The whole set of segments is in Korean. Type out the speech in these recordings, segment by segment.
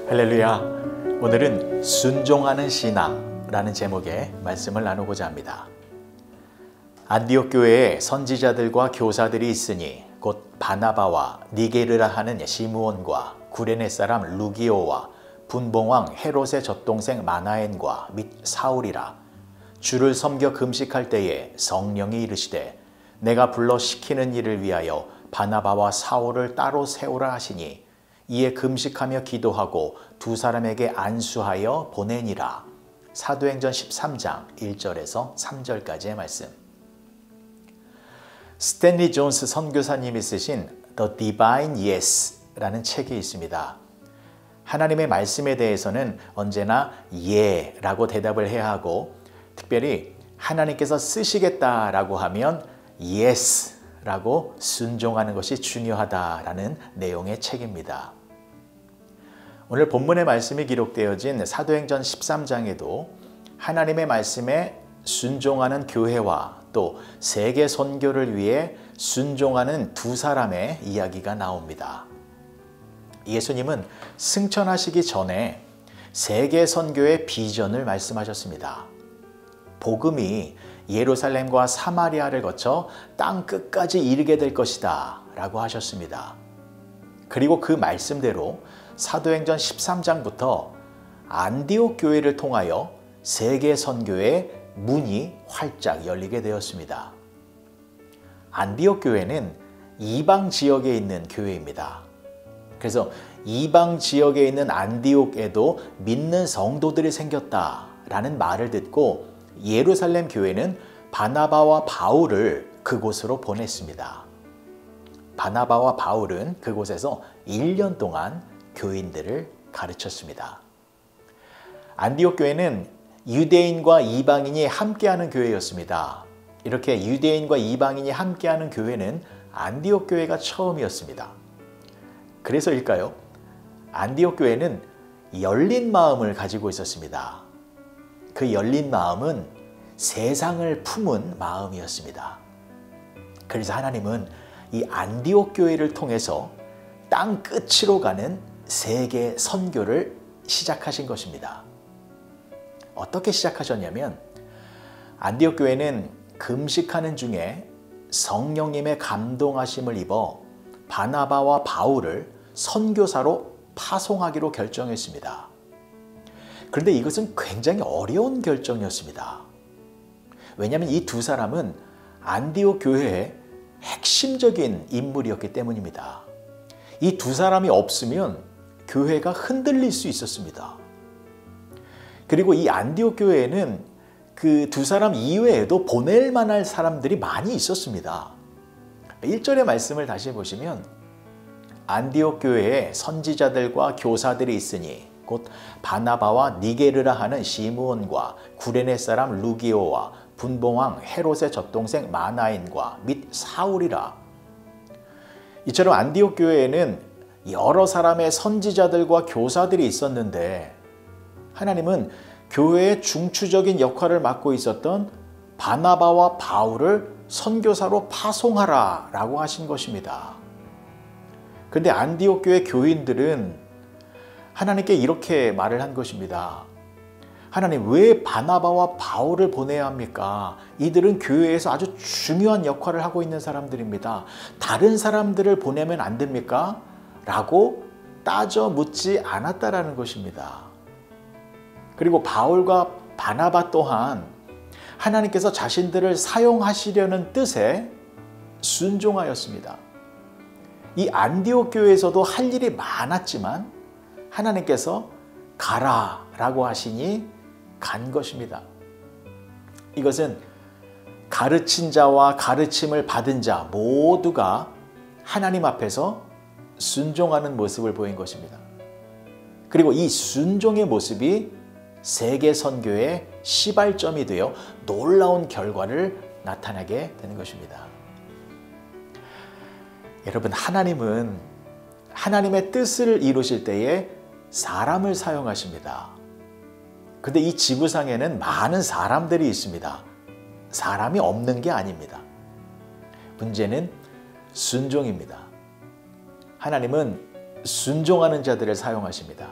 할렐루야! 오늘은 순종하는 신앙라는 제목의 말씀을 나누고자 합니다. 안디옥 교회에 선지자들과 교사들이 있으니 곧 바나바와 니게르라 하는 시므온과 구레네 사람 루기오와 분봉왕 헤롯의 젖동생 마나엔과 및 사울이라. 주를 섬겨 금식할 때에 성령이 이르시되 내가 불러 시키는 일을 위하여 바나바와 사울을 따로 세우라 하시니 이에 금식하며 기도하고 두 사람에게 안수하여 보내니라. 사도행전 13장 1절에서 3절까지의 말씀. 스탠리 존스 선교사님이 쓰신 The Divine Yes라는 책이 있습니다. 하나님의 말씀에 대해서는 언제나 예라고 대답을 해야 하고, 특별히 하나님께서 쓰시겠다라고 하면 Yes라고 순종하는 것이 중요하다라는 내용의 책입니다. 오늘 본문의 말씀이 기록되어진 사도행전 13장에도 하나님의 말씀에 순종하는 교회와 또 세계 선교를 위해 순종하는 두 사람의 이야기가 나옵니다. 예수님은 승천하시기 전에 세계 선교의 비전을 말씀하셨습니다. 복음이 예루살렘과 사마리아를 거쳐 땅 끝까지 이르게 될 것이다 라고 하셨습니다. 그리고 그 말씀대로 사도행전 13장부터 안디옥 교회를 통하여 세계 선교의 문이 활짝 열리게 되었습니다. 안디옥 교회는 이방 지역에 있는 교회입니다. 그래서 이방 지역에 있는 안디옥에도 믿는 성도들이 생겼다라는 말을 듣고 예루살렘 교회는 바나바와 바울을 그곳으로 보냈습니다. 바나바와 바울은 그곳에서 1년 동안 교인들을 가르쳤습니다. 안디옥 교회는 유대인과 이방인이 함께하는 교회였습니다. 이렇게 유대인과 이방인이 함께하는 교회는 안디옥 교회가 처음이었습니다. 그래서일까요? 안디옥 교회는 열린 마음을 가지고 있었습니다. 그 열린 마음은 세상을 품은 마음이었습니다. 그래서 하나님은 이 안디옥 교회를 통해서 땅 끝으로 가는 세계 선교를 시작하신 것입니다. 어떻게 시작하셨냐면 안디옥 교회는 금식하는 중에 성령님의 감동하심을 입어 바나바와 바울을 선교사로 파송하기로 결정했습니다. 그런데 이것은 굉장히 어려운 결정이었습니다. 왜냐하면 이 두 사람은 안디옥 교회의 핵심적인 인물이었기 때문입니다. 이 두 사람이 없으면 교회가 흔들릴 수 있었습니다. 그리고 이 안디옥 교회에는 그 두 사람 이외에도 보낼 만한 사람들이 많이 있었습니다. 1절의 말씀을 다시 보시면 안디옥 교회에 선지자들과 교사들이 있으니 곧 바나바와 니게르라 하는 시므온과 구레네 사람 루기오와 분봉왕 헤롯의 젖동생 마나엔과 및 사울이라. 이처럼 안디옥 교회에는 여러 사람의 선지자들과 교사들이 있었는데 하나님은 교회의 중추적인 역할을 맡고 있었던 바나바와 바울을 선교사로 파송하라 라고 하신 것입니다. 그런데 안디옥 교회 교인들은 하나님께 이렇게 말을 한 것입니다. 하나님, 왜 바나바와 바울을 보내야 합니까? 이들은 교회에서 아주 중요한 역할을 하고 있는 사람들입니다. 다른 사람들을 보내면 안 됩니까? 라고 따져 묻지 않았다라는 것입니다. 그리고 바울과 바나바 또한 하나님께서 자신들을 사용하시려는 뜻에 순종하였습니다. 이 안디옥 교회에서도 할 일이 많았지만 하나님께서 가라 라고 하시니 간 것입니다. 이것은 가르친 자와 가르침을 받은 자 모두가 하나님 앞에서 순종하는 모습을 보인 것입니다. 그리고 이 순종의 모습이 세계 선교의 시발점이 되어 놀라운 결과를 나타내게 되는 것입니다. 여러분, 하나님은 하나님의 뜻을 이루실 때에 사람을 사용하십니다. 그런데 이 지구상에는 많은 사람들이 있습니다. 사람이 없는 게 아닙니다. 문제는 순종입니다. 하나님은 순종하는 자들을 사용하십니다.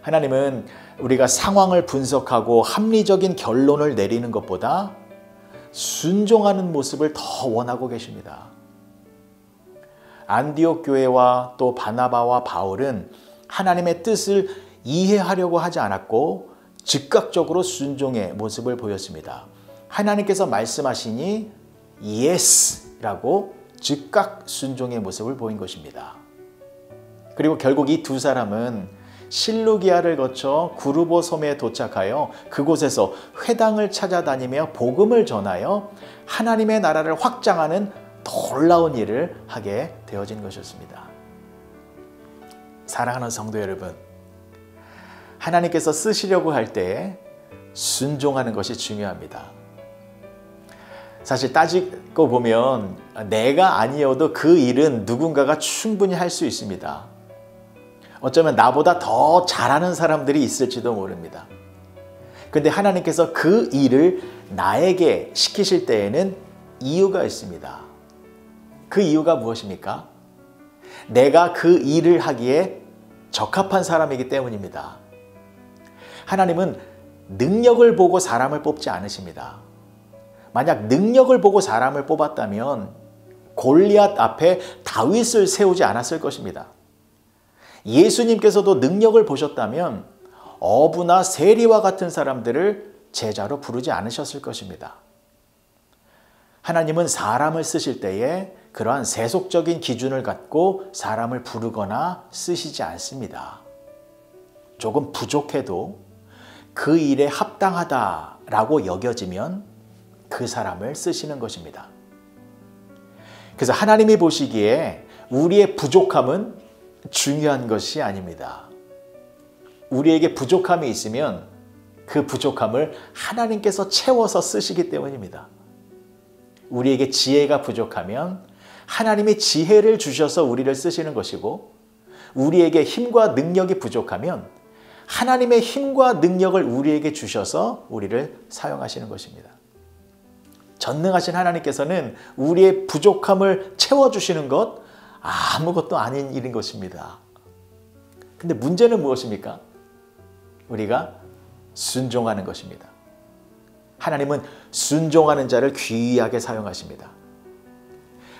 하나님은 우리가 상황을 분석하고 합리적인 결론을 내리는 것보다 순종하는 모습을 더 원하고 계십니다. 안디옥 교회와 또 바나바와 바울은 하나님의 뜻을 이해하려고 하지 않았고 즉각적으로 순종의 모습을 보였습니다. 하나님께서 말씀하시니 예스라고 즉각 순종의 모습을 보인 것입니다. 그리고 결국 이 두 사람은 실루기아를 거쳐 구르보 섬에 도착하여 그곳에서 회당을 찾아다니며 복음을 전하여 하나님의 나라를 확장하는 놀라운 일을 하게 되어진 것이었습니다. 사랑하는 성도 여러분, 하나님께서 쓰시려고 할 때 순종하는 것이 중요합니다. 사실 따지고 보면 내가 아니어도 그 일은 누군가가 충분히 할 수 있습니다. 어쩌면 나보다 더 잘하는 사람들이 있을지도 모릅니다. 근데 하나님께서 그 일을 나에게 시키실 때에는 이유가 있습니다. 그 이유가 무엇입니까? 내가 그 일을 하기에 적합한 사람이기 때문입니다. 하나님은 능력을 보고 사람을 뽑지 않으십니다. 만약 능력을 보고 사람을 뽑았다면 골리앗 앞에 다윗을 세우지 않았을 것입니다. 예수님께서도 능력을 보셨다면 어부나 세리와 같은 사람들을 제자로 부르지 않으셨을 것입니다. 하나님은 사람을 쓰실 때에 그러한 세속적인 기준을 갖고 사람을 부르거나 쓰시지 않습니다. 조금 부족해도 그 일에 합당하다라고 여겨지면 그 사람을 쓰시는 것입니다. 그래서 하나님이 보시기에 우리의 부족함은 중요한 것이 아닙니다. 우리에게 부족함이 있으면 그 부족함을 하나님께서 채워서 쓰시기 때문입니다. 우리에게 지혜가 부족하면 하나님이 지혜를 주셔서 우리를 쓰시는 것이고, 우리에게 힘과 능력이 부족하면 하나님의 힘과 능력을 우리에게 주셔서 우리를 사용하시는 것입니다. 전능하신 하나님께서는 우리의 부족함을 채워주시는 것 아무것도 아닌 일인 것입니다. 근데 문제는 무엇입니까? 우리가 순종하는 것입니다. 하나님은 순종하는 자를 귀하게 사용하십니다.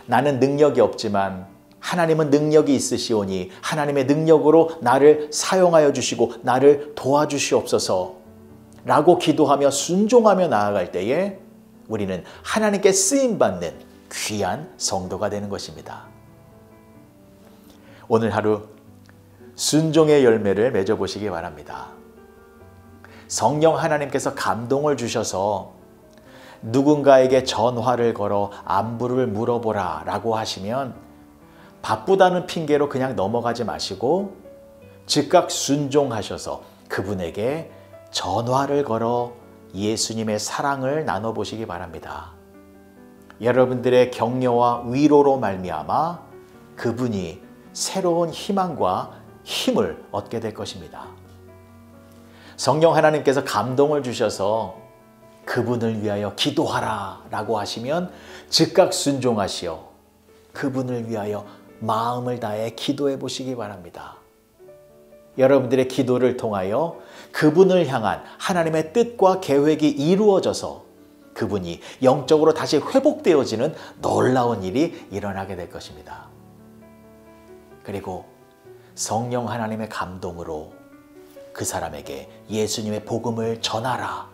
나는 능력이 없지만 하나님은 능력이 있으시오니 하나님의 능력으로 나를 사용하여 주시고 나를 도와주시옵소서 라고 기도하며 순종하며 나아갈 때에 우리는 하나님께 쓰임받는 귀한 성도가 되는 것입니다. 오늘 하루 순종의 열매를 맺어보시기 바랍니다. 성령 하나님께서 감동을 주셔서 누군가에게 전화를 걸어 안부를 물어보라 라고 하시면 바쁘다는 핑계로 그냥 넘어가지 마시고 즉각 순종하셔서 그분에게 전화를 걸어 예수님의 사랑을 나눠보시기 바랍니다. 여러분들의 격려와 위로로 말미암아 그분이 새로운 희망과 힘을 얻게 될 것입니다. 성령 하나님께서 감동을 주셔서 그분을 위하여 기도하라 라고 하시면 즉각 순종하시어 그분을 위하여 마음을 다해 기도해 보시기 바랍니다. 여러분들의 기도를 통하여 그분을 향한 하나님의 뜻과 계획이 이루어져서 그분이 영적으로 다시 회복되어지는 놀라운 일이 일어나게 될 것입니다. 그리고 성령 하나님의 감동으로 그 사람에게 예수님의 복음을 전하라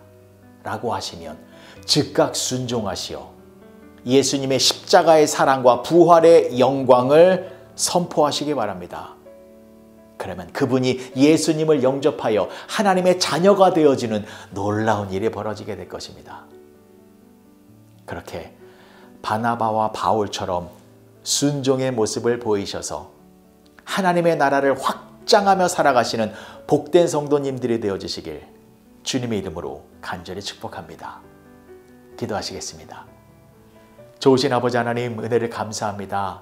라고 하시면 즉각 순종하시어 예수님의 십자가의 사랑과 부활의 영광을 선포하시기 바랍니다. 그러면 그분이 예수님을 영접하여 하나님의 자녀가 되어지는 놀라운 일이 벌어지게 될 것입니다. 그렇게 바나바와 바울처럼 순종의 모습을 보이셔서 하나님의 나라를 확장하며 살아가시는 복된 성도님들이 되어주시길 주님의 이름으로 간절히 축복합니다. 기도하시겠습니다. 좋으신 아버지 하나님, 은혜를 감사합니다.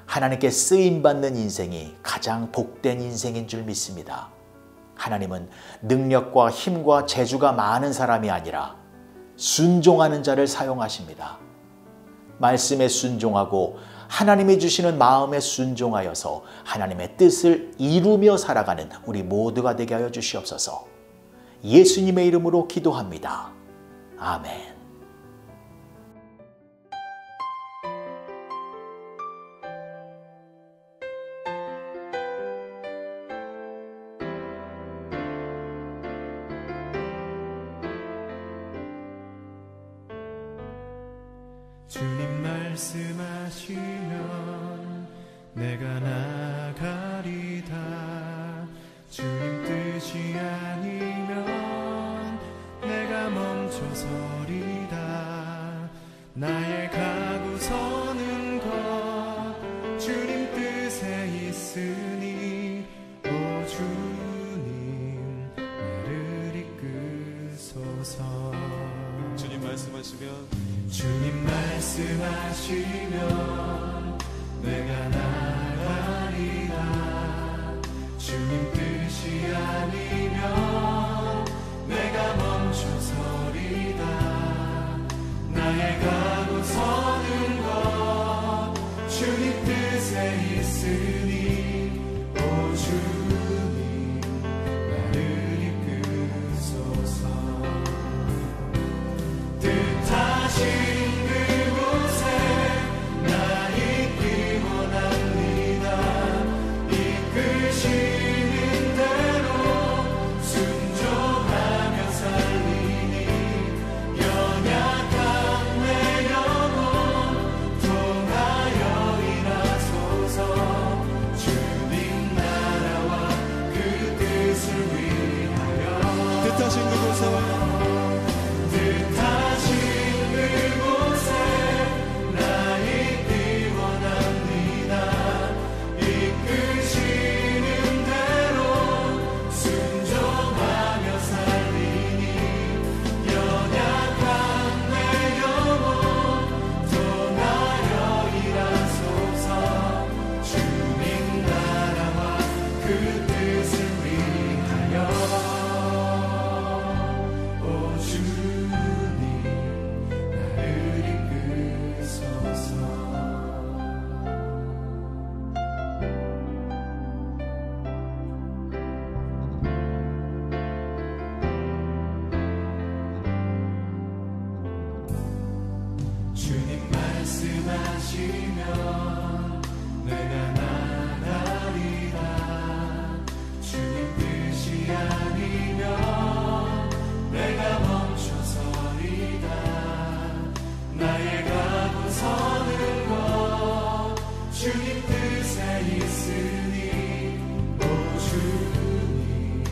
하나님께 쓰임받는 인생이 가장 복된 인생인 줄 믿습니다. 하나님은 능력과 힘과 재주가 많은 사람이 아니라 순종하는 자를 사용하십니다. 말씀에 순종하고 하나님이 주시는 마음에 순종하여서 하나님의 뜻을 이루며 살아가는 우리 모두가 되게 하여 주시옵소서. 예수님의 이름으로 기도합니다. 아멘. 주님 말씀하시면 내가 나가리다. 주님 뜻이 아니면 내가 멈춰서리다. 나의 가고 서는 것 주님 뜻에 있으니 오 주님 나를 이끄소서. 주님 말씀하시면 내가 나가리라. 주님 뜻이 아니면 내가 멈춰서리다. 나의 가고 서는 것 주님 뜻에 있으니 오 주님 나를 이끄소서. 뜻하신 그곳에 나 있기 원합니다. 이끄시는 대로 순종하며 살리니 연약한 내 영혼 통하여 일하소서. 주님 나라와 그 뜻을 위하여 뜻하신 그곳에 말씀하시면 내가 나가리라. 주님 뜻이 아니면 내가 멈춰서리다. 나의 가고 서는 것 주님 뜻에 있으니 오 주님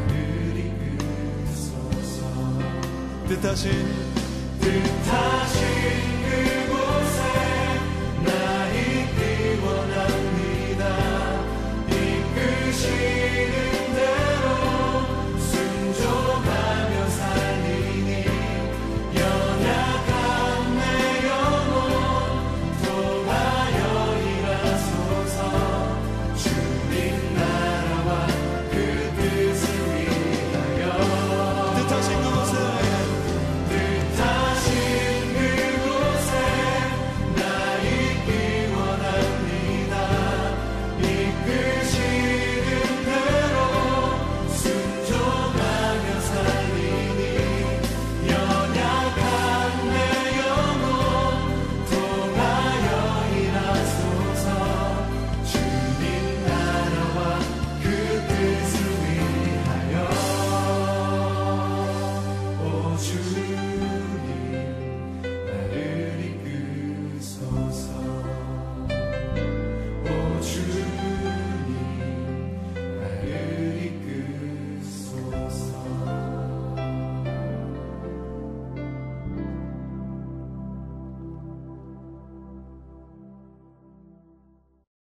나를 이끄소서. 뜻하신